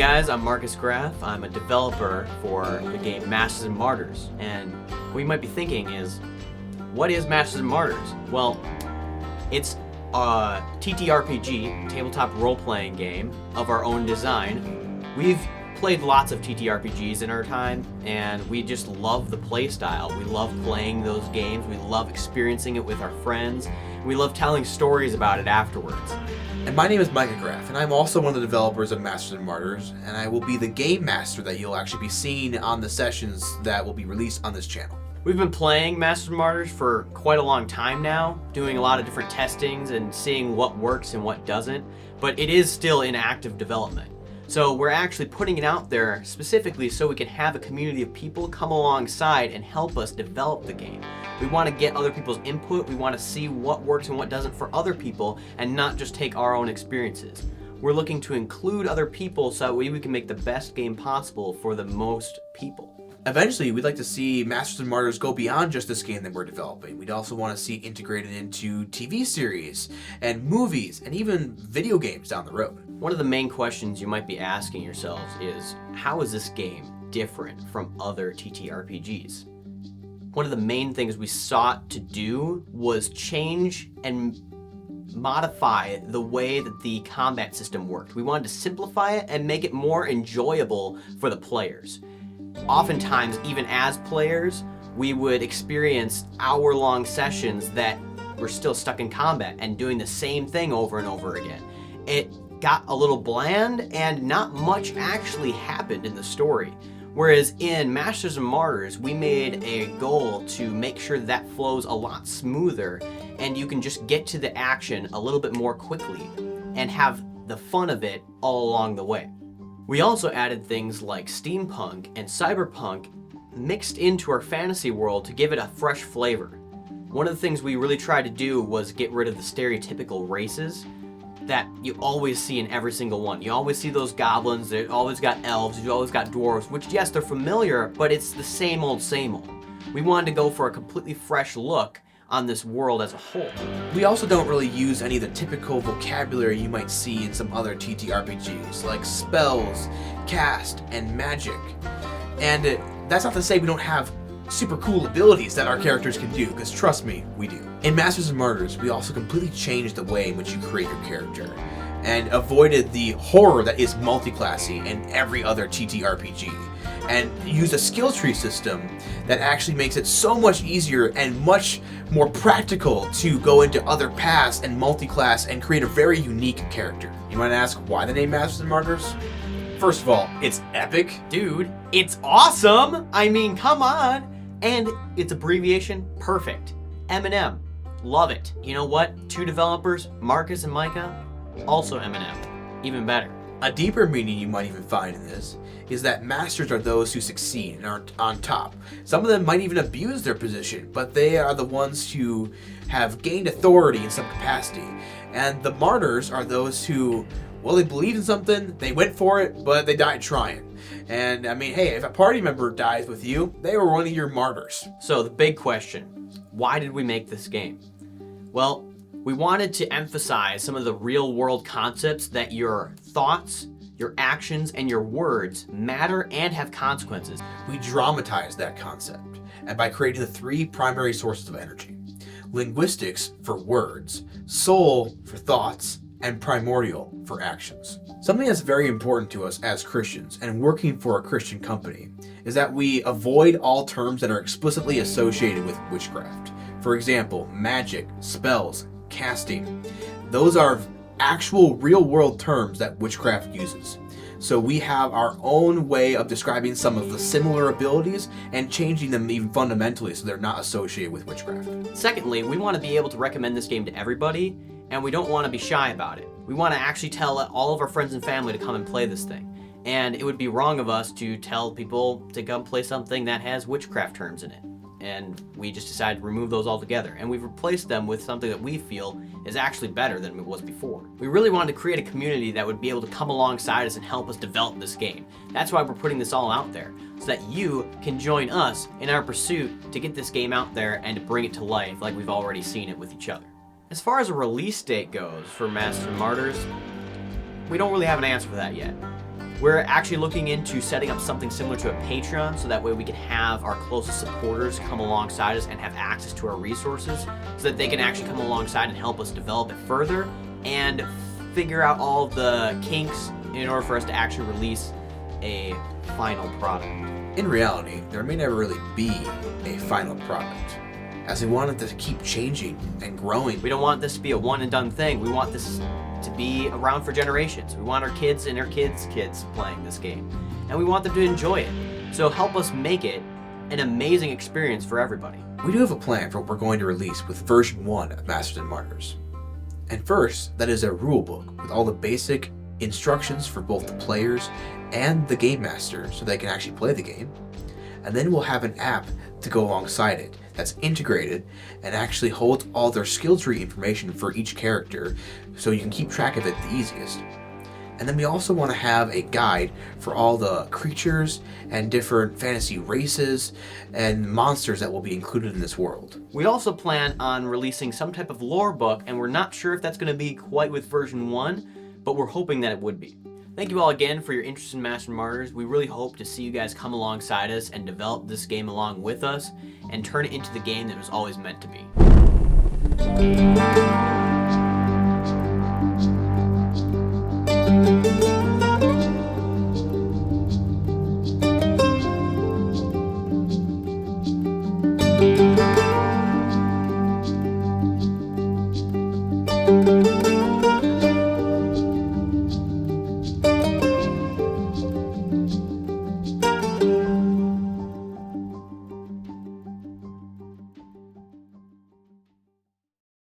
guys, I'm Marcus Graf. I'm a developer for the game Masters Martyrs. And what you might be thinking is, what is Masters Martyrs? Well, it's a TTRPG, tabletop role-playing game of our own design. We've played lots of TTRPGs in our time, and we just love the play style. We love playing those games. We love experiencing it with our friends. We love telling stories about it afterwards. And my name is Micah Graf, and I'm also one of the developers of Masters Martyrs, and I will be the game master that you'll actually be seeing on the sessions that will be released on this channel. We've been playing Masters Martyrs for quite a long time now, doing a lot of different testings and seeing what works and what doesn't, but it is still in active development. So we're actually putting it out there specifically so we can have a community of people come alongside and help us develop the game. We want to get other people's input, we want to see what works and what doesn't for other people and not just take our own experiences. We're looking to include other people so that we can make the best game possible for the most people. Eventually, we'd like to see Masters Martyrs go beyond just this game that we're developing. We'd also want to see integrated into TV series and movies and even video games down the road. One of the main questions you might be asking yourselves is, how is this game different from other TTRPGs? One of the main things we sought to do was change and modify the way that the combat system worked. We wanted to simplify it and make it more enjoyable for the players. Oftentimes, even as players, we would experience hour-long sessions that were still stuck in combat and doing the same thing over and over again. It got a little bland and not much actually happened in the story. Whereas in Masters and Martyrs, we made a goal to make sure that flows a lot smoother and you can just get to the action a little bit more quickly and have the fun of it all along the way. We also added things like steampunk and cyberpunk mixed into our fantasy world to give it a fresh flavor. One of the things we really tried to do was get rid of the stereotypical races that you always see in every single one. You always see those goblins, you always got elves, you always got dwarves, which yes, they're familiar, but it's the same old, same old. We wanted to go for a completely fresh look on this world as a whole. We also don't really use any of the typical vocabulary you might see in some other TTRPGs, like spells, cast, and magic. And that's not to say we don't have super cool abilities that our characters can do, because trust me, we do. In Masters and Martyrs, we also completely changed the way in which you create your character, and avoided the horror that is multiclassing in every other TTRPG, and used a skill tree system that actually makes it so much easier and much more practical to go into other paths and multi-class and create a very unique character. You might ask why the name Masters and Martyrs? First of all, it's epic. Dude, it's awesome! I mean, come on! And its abbreviation, perfect. M&M. Love it. You know what? Two developers, Marcus and Micah, also M&M. Even better. A deeper meaning you might even find in this is that masters are those who succeed and are on top. Some of them might even abuse their position, but they are the ones who have gained authority in some capacity. And the martyrs are those who, well, they believed in something, they went for it, but they died trying. And I mean, hey, if a party member dies with you, they were one of your martyrs. So the big question, why did we make this game? Well, we wanted to emphasize some of the real world concepts that your thoughts, your actions, and your words matter and have consequences. We dramatized that concept, and by creating the three primary sources of energy: linguistics for words, soul for thoughts, and primordial for actions. Something that's very important to us as Christians and working for a Christian company is that we avoid all terms that are explicitly associated with witchcraft. For example, magic, spells, casting. Those are actual real-world terms that witchcraft uses. So we have our own way of describing some of the similar abilities and changing them even fundamentally so they're not associated with witchcraft. Secondly, we want to be able to recommend this game to everybody, and we don't want to be shy about it. We want to actually tell all of our friends and family to come and play this thing. And it would be wrong of us to tell people to come play something that has witchcraft terms in it. And we just decided to remove those altogether. And we've replaced them with something that we feel is actually better than it was before. We really wanted to create a community that would be able to come alongside us and help us develop this game. That's why we're putting this all out there, so that you can join us in our pursuit to get this game out there and to bring it to life like we've already seen it with each other. As far as a release date goes for Masters Martyrs, we don't really have an answer for that yet. We're actually looking into setting up something similar to a Patreon, so that way we can have our closest supporters come alongside us and have access to our resources, so that they can actually come alongside and help us develop it further and figure out all the kinks in order for us to actually release a final product. In reality, there may never really be a final product, as we want it to keep changing and growing. We don't want this to be a one and done thing. We want this to be around for generations. We want our kids and our kids' kids playing this game, and we want them to enjoy it. So help us make it an amazing experience for everybody. We do have a plan for what we're going to release with version 1 of Masters and Martyrs. And first, that is a rulebook with all the basic instructions for both the players and the game master so they can actually play the game. And then we'll have an app to go alongside it that's integrated and actually holds all their skill tree information for each character so you can keep track of it the easiest. And then we also want to have a guide for all the creatures and different fantasy races and monsters that will be included in this world. We also plan on releasing some type of lore book, and we're not sure if that's going to be quite with version 1, but we're hoping that it would be. Thank you all again for your interest in Masters Martyrs. We really hope to see you guys come alongside us and develop this game along with us and turn it into the game that it was always meant to be.